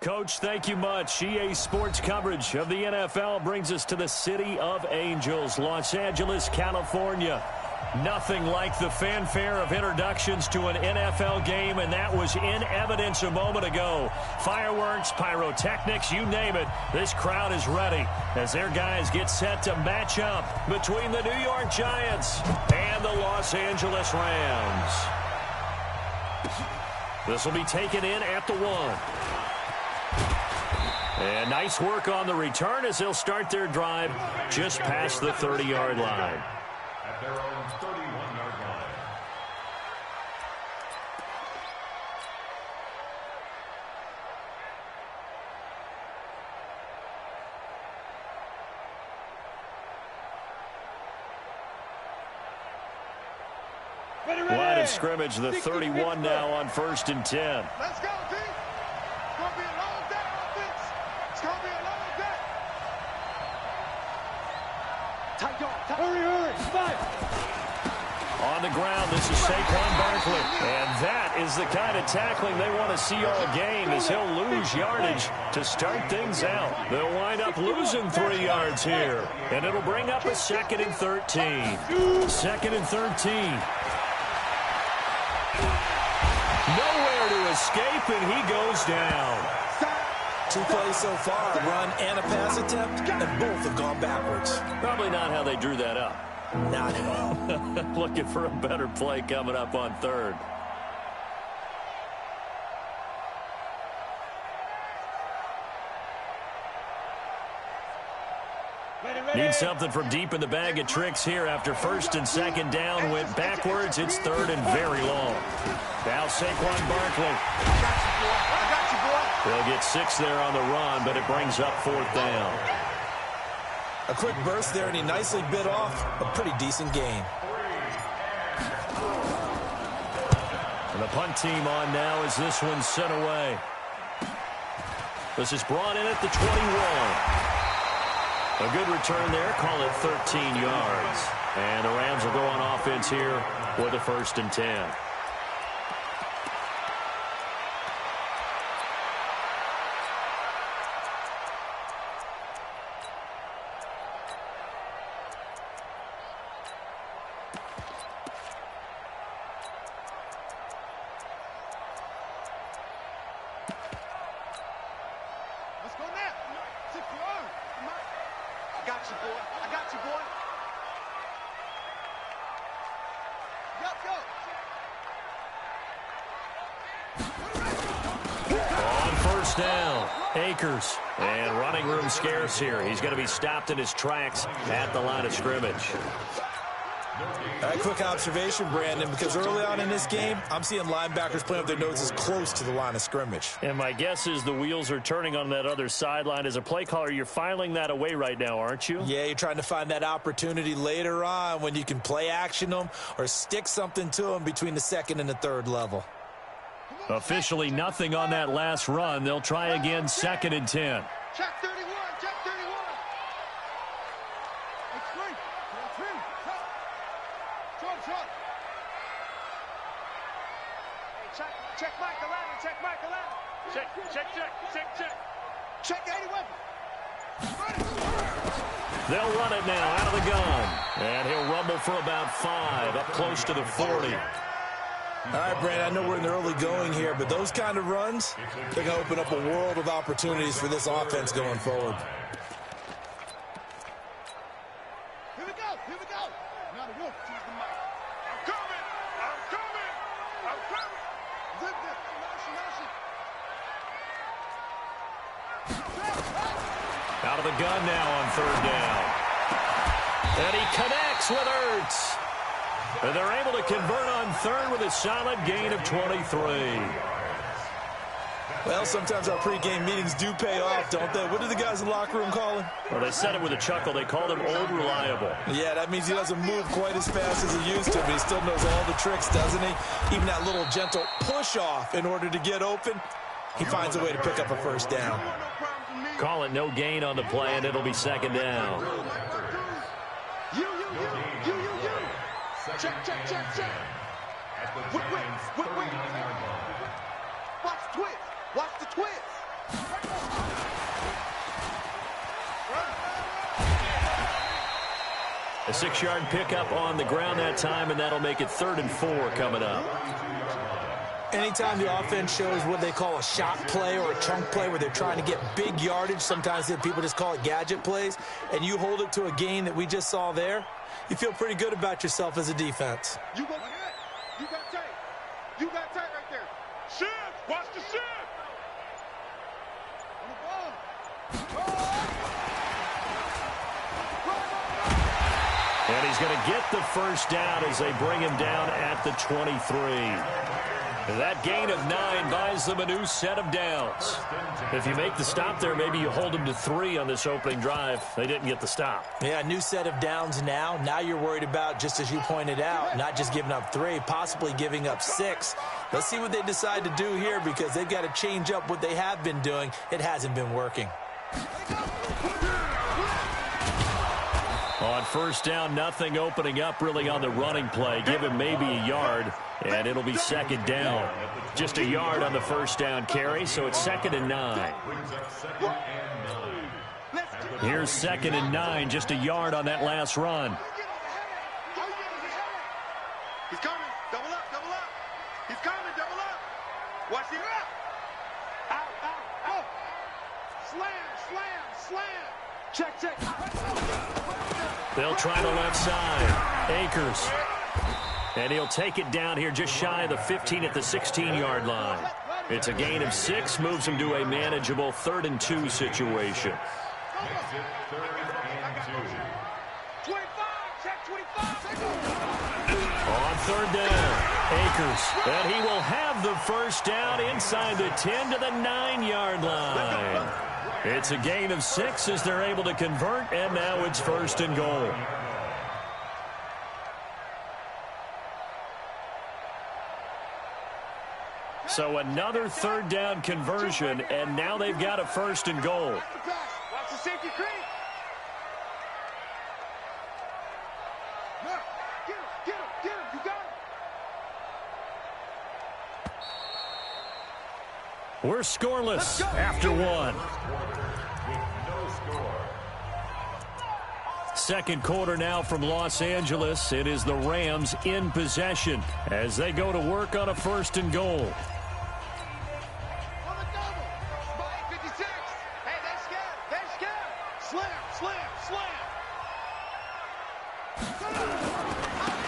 Coach, thank you much. EA Sports coverage of the NFL brings us to the City of Angels, Los Angeles, California. Nothing like the fanfare of introductions to an NFL game, and that was in evidence a moment ago. Fireworks, pyrotechnics, you name it. This crowd is ready as their guys get set to match up between the New York Giants and the Los Angeles Rams. This will be taken in at the 1. And nice work on the return as they'll start their drive just past the 30-yard line. At their own 31-yard line. Line of scrimmage, the 31 now on 1st and 10. Let's go, team. It's going to be a long day, offense. It's going to be a long day. Tight yard. Hurry. Five. On the ground, this is Saquon Barkley. And that is the kind of tackling they want to see all game as he'll lose yardage to start things out. They'll wind up losing 3 yards here. And it'll bring up a 2nd and 13. 2nd and 13. Nowhere to escape, and he goes down. 2 plays so far, a run and a pass attempt, and both have gone backwards. Probably not how they drew that up. Not at all. Looking for a better play coming up on 3rd. Need something from deep in the bag of tricks here after 1st and 2nd down. Went backwards. It's 3rd and very long. Now Saquon Barkley. I got you, boy. They'll get 6 there on the run, but it brings up 4th down. A quick burst there, and he nicely bit off a pretty decent gain. And the punt team on now as this one's sent away. This is brought in at the 21. A good return there, call it 13 yards. And the Rams will go on offense here with a 1st and 10. Let's go now. I got you, boy. Go. On 1st down, Akers. And running room scarce here. He's going to be stopped in his tracks at the line of scrimmage. All right, quick observation, Brandon, because early on in this game, I'm seeing linebackers playing with their noses close to the line of scrimmage. And my guess is the wheels are turning on that other sideline. As a play caller, you're filing that away right now, aren't you? Yeah, you're trying to find that opportunity later on when you can play action them or stick something to them between the 2nd and the 3rd level. Officially nothing on that last run. They'll try again, 2nd and 10. Check 31. Check 31. Hey, three. Short. Hey, check Michael Allen. Check 81. They'll run it now out of the gun. And he'll rumble for about 5, up close to the 40. All right, Brandon, I know we're in the early going here, but those kind of runs, they're going to open up a world of opportunities for this offense going forward. Here we go. Now the wolf sees the mic. I'm coming. Zip this. Out of the gun now on 3rd down. And he connects with Ertz. And they're able to convert on 3rd with a solid gain of 23. Well, sometimes our pregame meetings do pay off, don't they? What do the guys in the locker room call him? Well, they said it with a chuckle. They called him Old Reliable. Yeah, that means he doesn't move quite as fast as he used to, but he still knows all the tricks, doesn't he? Even that little gentle push-off in order to get open, he finds a way to pick up a 1st down. Call it no gain on the play, and it'll be 2nd down. You. Check. Wait. Watch the twist. A 6-yard pickup on the ground that time, and that'll make it 3rd and 4 coming up. Anytime the offense shows what they call a shot play or a chunk play where they're trying to get big yardage, sometimes people just call it gadget plays, and you hold it to a gain that we just saw there, you feel pretty good about yourself as a defense. You got tight. You got tight. You got tight right there. Shift. Watch the shift. On the ball. And he's going to get the first down as they bring him down at the 23. That gain of 9 buys them a new set of downs. If you make the stop there, maybe you hold them to 3 on this opening drive. They didn't get the stop. Yeah, new set of downs now. Now you're worried about, just as you pointed out, not just giving up 3, possibly giving up 6. Let's see what they decide to do here because they've got to change up what they have been doing. It hasn't been working. On first down, nothing opening up really on the running play. Give him maybe a yard, and it'll be 2nd down. Just a yard on the first down carry, so it's 2nd and 9. Here's 2nd and 9, just a yard on that last run. He's coming. Double up, double up. He's coming, double up. Watch him out. Out, out, out. Slam, slam, slam. Check, check. They'll try the left side. Akers. And he'll take it down here just shy of the 15 at the 16-yard line. It's a gain of 6, moves him to a manageable 3rd and 2 situation. 25, check 25. On 3rd down, Akers. And he will have the first down inside the 10 to the 9-yard line. It's a gain of 6 as they're able to convert, and now it's 1st and goal. So another 3rd down conversion, and now they've got a 1st and goal. Watch the safety creep. No, get him, get him, get him. You got him. We're scoreless after 1. Second quarter now from Los Angeles. It is the Rams in possession as they go to work on a 1st and goal. On the double. Spike 56. Hey, they scared. They scared. Slam, slam, slam.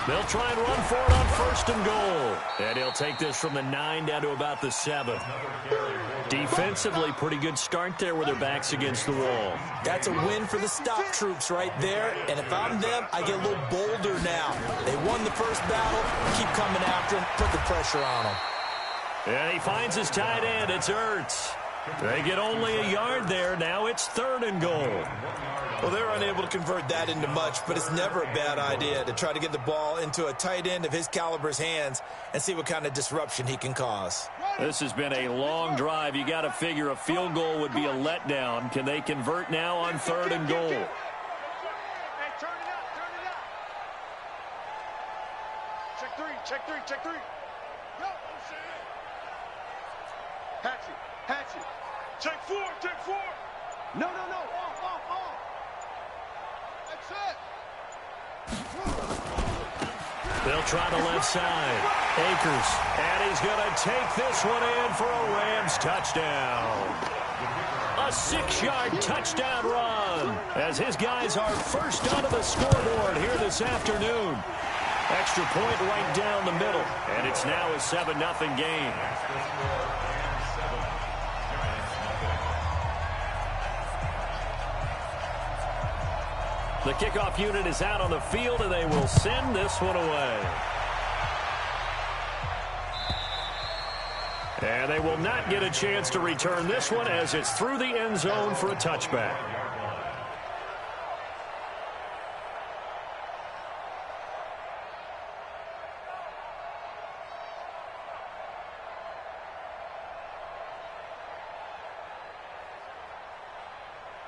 They'll try and run for it on 1st and goal. And he'll take this from the 9 down to about the 7. Defensively, pretty good start there with their backs against the wall. That's a win for the stop troops right there. And if I'm them, I get a little bolder now. They won the first battle. Keep coming after him. Put the pressure on him. And he finds his tight end. It's Ertz. They get only a yard there. Now it's 3rd and goal. Well, they're unable to convert that into much, but it's never a bad idea to try to get the ball into a tight end of his caliber's hands and see what kind of disruption he can cause. This has been a long drive. You got to figure a field goal would be a letdown. Can they convert now on 3rd and goal? Hey, turn it up, turn it up. Check 3, check 3, check 3. Go, Hatchet, Hatchet. Check 4, check 4. No, no, no. Off, off, off. That's it. They'll try the left side. Akers. And he's going to take this one in for a Rams touchdown. A 6-yard touchdown run as his guys are first onto the scoreboard here this afternoon. Extra point right down the middle. And it's now a 7-0 game. The kickoff unit is out on the field, and they will send this one away. And they will not get a chance to return this one as it's through the end zone for a touchback.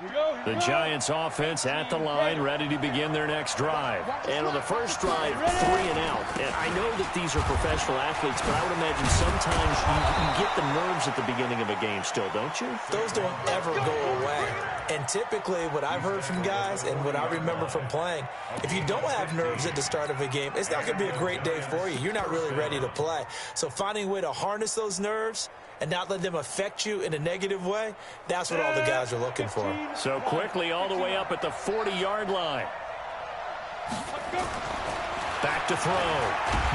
The Giants offense at the line, ready to begin their next drive. And on the first drive, 3 and out. And I know that these are professional athletes, but I would imagine sometimes you get the nerves at the beginning of a game still, don't you? Those don't ever go away. And typically what I've heard from guys and what I remember from playing, if you don't have nerves at the start of a game, it's not going to be a great day for you. You're not really ready to play. So finding a way to harness those nerves and not let them affect you in a negative way, that's what all the guys are looking for. So quickly all the way up at the 40-yard line. Back to throw.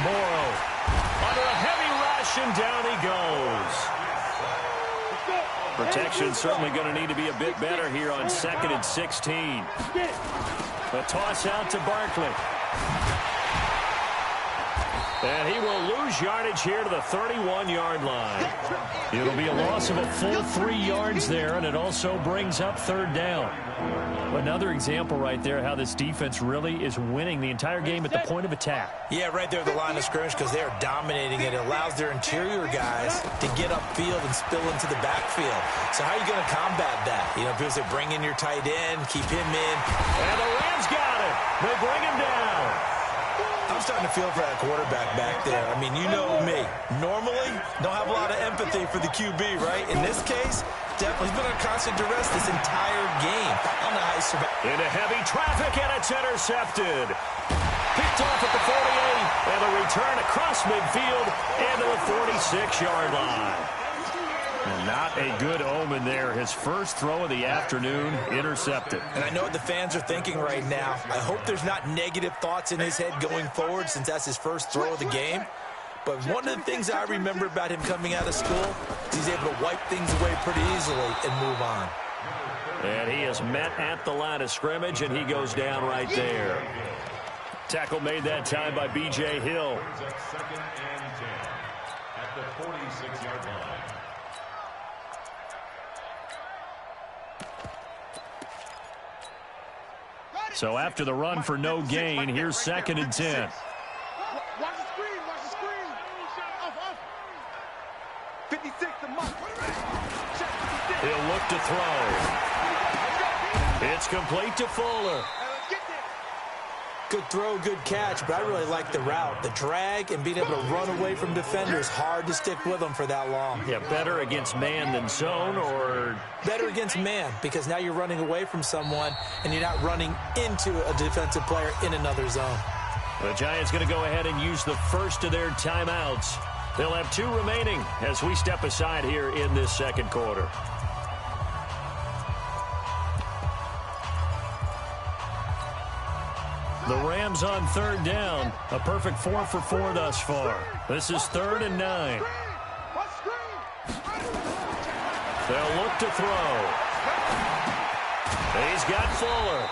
Morrow under a heavy rush, and down he goes. Protection certainly going to need to be a bit better here on 2nd and 16. The toss out to Barkley. And he will lose yardage here to the 31-yard line. It'll be a loss of a full 3 yards there, and it also brings up 3rd down. Another example right there how this defense really is winning the entire game at the point of attack. Yeah, right there at the line of scrimmage because they are dominating it. It allows their interior guys to get upfield and spill into the backfield. So how are you going to combat that? You know, people say bring in your tight end, keep him in. And the Rams got it. They bring him down. I'm starting to feel for that quarterback back there. I mean, you know me. Normally, don't have a lot of empathy for the QB, right? In this case, definitely he's been under constant duress this entire game. I don't know how he survived. Into heavy traffic, and it's intercepted. Picked off at the 48, and the return across midfield and to the 46-yard line. And not a good omen there. His first throw of the afternoon intercepted. And I know what the fans are thinking right now. I hope there's not negative thoughts in his head going forward since that's his first throw of the game. But one of the things I remember about him coming out of school is he's able to wipe things away pretty easily and move on. And he is met at the line of scrimmage, and he goes down right there. Tackle made that time by B.J. Hill. 2nd and 10 at the 46-yard line. So after the run for no gain, here's 2nd and 10. Watch the screen, watch the screen. Off. 56 to Mike. He'll look to throw. It's complete to Fuller. Good throw, good catch, but I really like the route. The drag and being able to run away from defenders, hard to stick with them for that long. Yeah, better against man than zone, or? Better against man, because now you're running away from someone and you're not running into a defensive player in another zone. The Giants going to go ahead and use the first of their timeouts. They'll have 2 remaining as we step aside here in this 2nd quarter. The Rams on 3rd down. A perfect 4 for 4 thus far. This is 3rd and 9. They'll look to throw. He's got Fuller.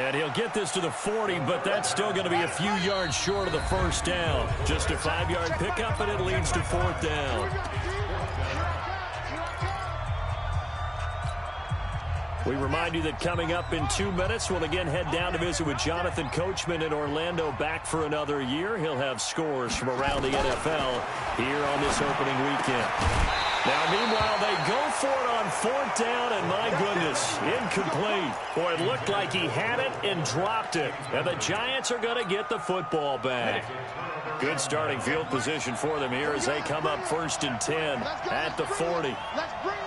And he'll get this to the 40, but that's still going to be a few yards short of the first down. Just a 5-yard pickup, and it leads to 4th down. We remind you that coming up in 2 minutes, we'll again head down to visit with Jonathan Coachman in Orlando, back for another year. He'll have scores from around the NFL here on this opening weekend. Now, meanwhile, they go for it on 4th down, and my goodness, incomplete. Boy, it looked like he had it and dropped it. And the Giants are going to get the football back. Good starting field position for them here as they come up 1st and 10 at the 40. Let's bring it.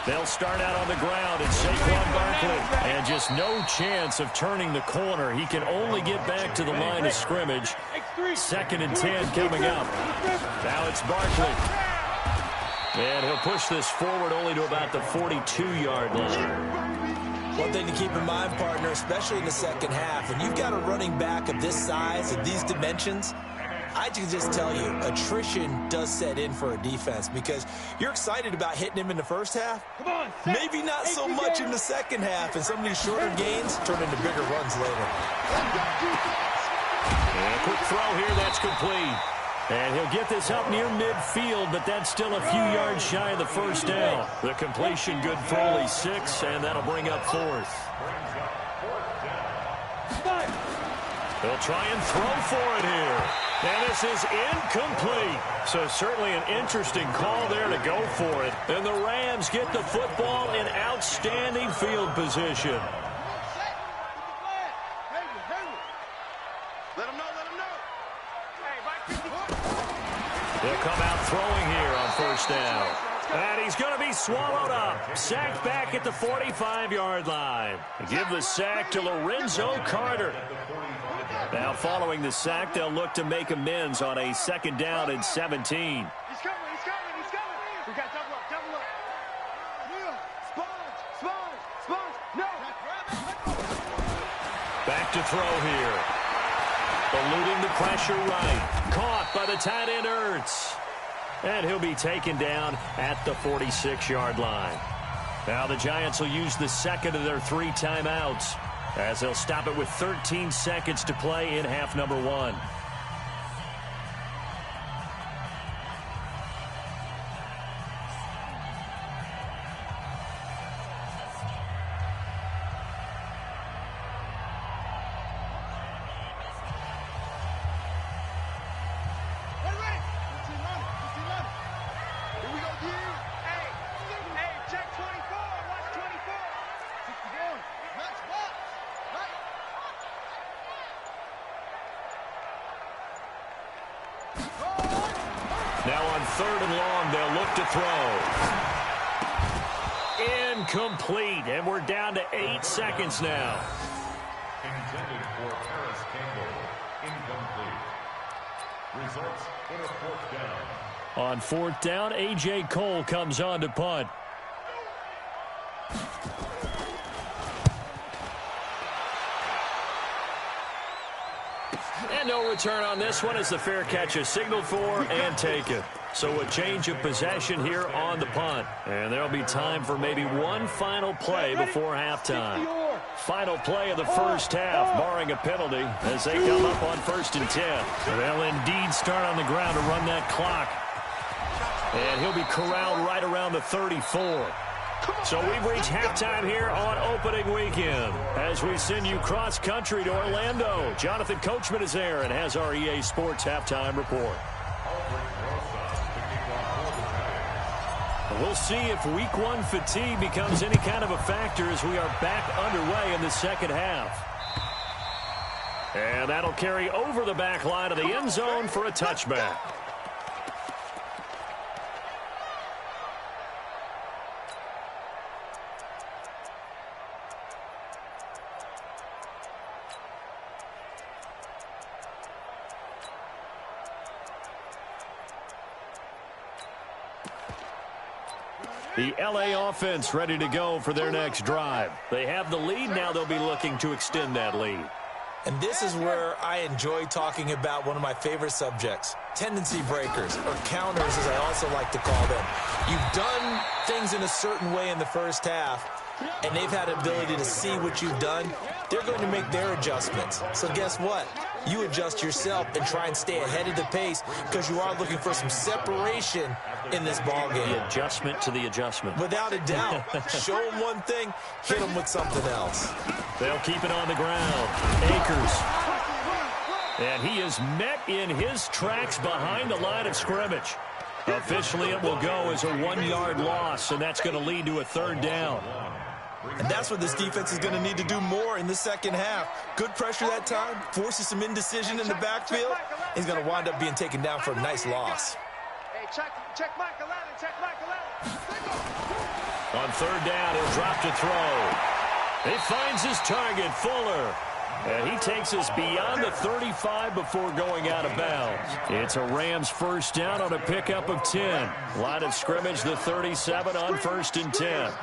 They'll start out on the ground, and Saquon Barkley. And just no chance of turning the corner. He can only get back to the line of scrimmage. 2nd and 10 coming up. Now it's Barkley. And he'll push this forward only to about the 42-yard line. One thing to keep in mind, partner, especially in the second half, when you've got a running back of this size, of these dimensions, I can just tell you, attrition does set in for a defense because you're excited about hitting him in the first half. Maybe not so much in the second half, and some of these shorter gains turn into bigger runs later. And a quick throw here, that's complete. And he'll get this up near midfield, but that's still a few yards shy of the first down. The completion good for only 6, and that'll bring up 4th. They'll try and throw for it here. And this is incomplete. So certainly an interesting call there to go for it. And the Rams get the football in outstanding field position. Let him know, let him know. He'll come out throwing here on first down. And he's going to be swallowed up. Sacked back at the 45-yard line. Give the sack to Lorenzo Carter. Now following the sack, they'll look to make amends on a 2nd down and 17. He's coming, he's coming, he's coming. We got double up, double up. Sponge, no. Back to throw here. Eluding the pressure right. Caught by the tight end Ertz. And he'll be taken down at the 46-yard line. Now the Giants will use the 2nd of their 3 timeouts, as they'll stop it with 13 seconds to play in half number 1. Now on 3rd and long, they'll look to throw. Incomplete, and we're down to 8 seconds now. Intended for Paris Campbell. Incomplete. Results in a 4th down. On 4th down, A.J. Cole comes on to punt. And no return on this one as the fair catch is signaled for and taken. So a change of possession here on the punt. And there'll be time for maybe one final play before halftime. Final play of the first half, barring a penalty, as they come up on 1st and 10. They'll indeed start on the ground to run that clock. And he'll be corralled right around the 34. So we've reached halftime here on opening weekend. As we send you cross-country to Orlando, Jonathan Coachman is there and has our EA Sports halftime report. We'll see if week 1 fatigue becomes any kind of a factor as we are back underway in the 2nd half. And that'll carry over the back line of the end zone for a touchback. The L.A. offense ready to go for their next drive. They have the lead. Now they'll be looking to extend that lead. And this is where I enjoy talking about one of my favorite subjects, tendency breakers, or counters as I also like to call them. You've done things in a certain way in the first half, and they've had the ability to see what you've done. They're going to make their adjustments. So guess what? You adjust yourself and try and stay ahead of the pace because you are looking for some separation in this ball game. The adjustment to the adjustment. Without a doubt. Show them one thing, hit them with something else. They'll keep it on the ground. Akers. And he is met in his tracks behind the line of scrimmage. Officially, it will go as a 1-yard loss, and that's going to lead to a 3rd down. And that's what this defense is going to need to do more in the 2nd half. Good pressure that time, forces some indecision in the backfield. He's going to wind up being taken down for a nice loss. Hey, check Mike 11, check Mike 11. On 3rd down, he'll drop to throw. He finds his target, Fuller. And he takes us beyond the 35 before going out of bounds. It's a Rams 1st down on a pickup of 10. Line of scrimmage, the 37 on 1st and 10.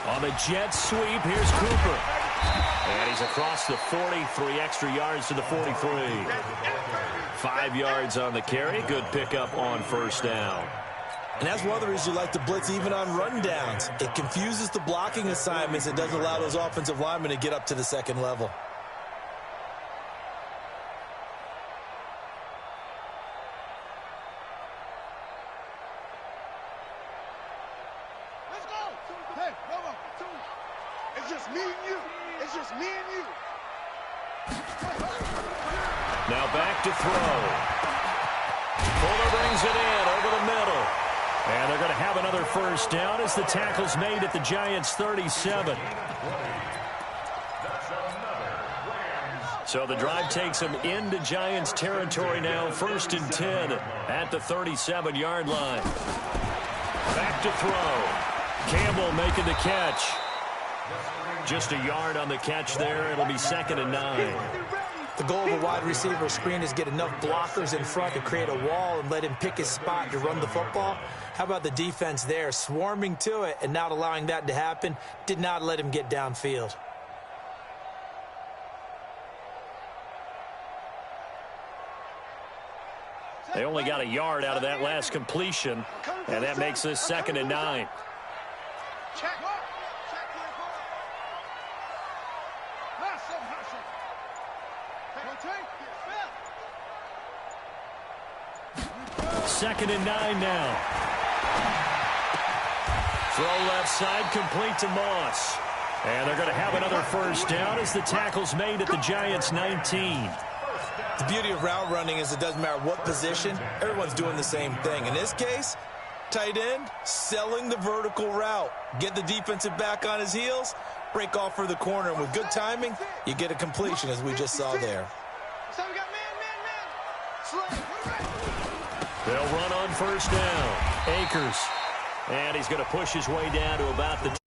On the jet sweep, here's Cooper. And he's across the 40, 3 extra yards to the 43. 5 yards on the carry. Good pickup on 1st down. And that's one of the reasons you like to blitz even on rundowns. It confuses the blocking assignments. It doesn't allow those offensive linemen to get up to the 2nd level. Let's go. Hey, come on. just me and you. It's just me and you. Now back to throw. Fuller brings it in over the middle. And they're going to have another first down as the tackle's made at the Giants' 37. So the drive takes them into Giants territory now. 1st and 10 at the 37-yard line. Back to throw. Campbell making the catch. Just a yard on the catch there. It'll be 2nd and 9. The goal of a wide receiver screen is get enough blockers in front to create a wall and let him pick his spot to run the football. How about the defense there, swarming to it and not allowing that to happen? Did not let him get downfield. They only got a yard out of that last completion, and that makes this 2nd and 9. Second and 9 now. Throw left side, complete to Moss. And they're going to have another first down as the tackle's made at the Giants' 19. The beauty of route running is it doesn't matter what position, everyone's doing the same thing. In this case, tight end, selling the vertical route. Get the defensive back on his heels, break off for the corner, and with good timing, you get a completion as we just saw there. They'll run on first down. Akers. And he's going to push his way down to about the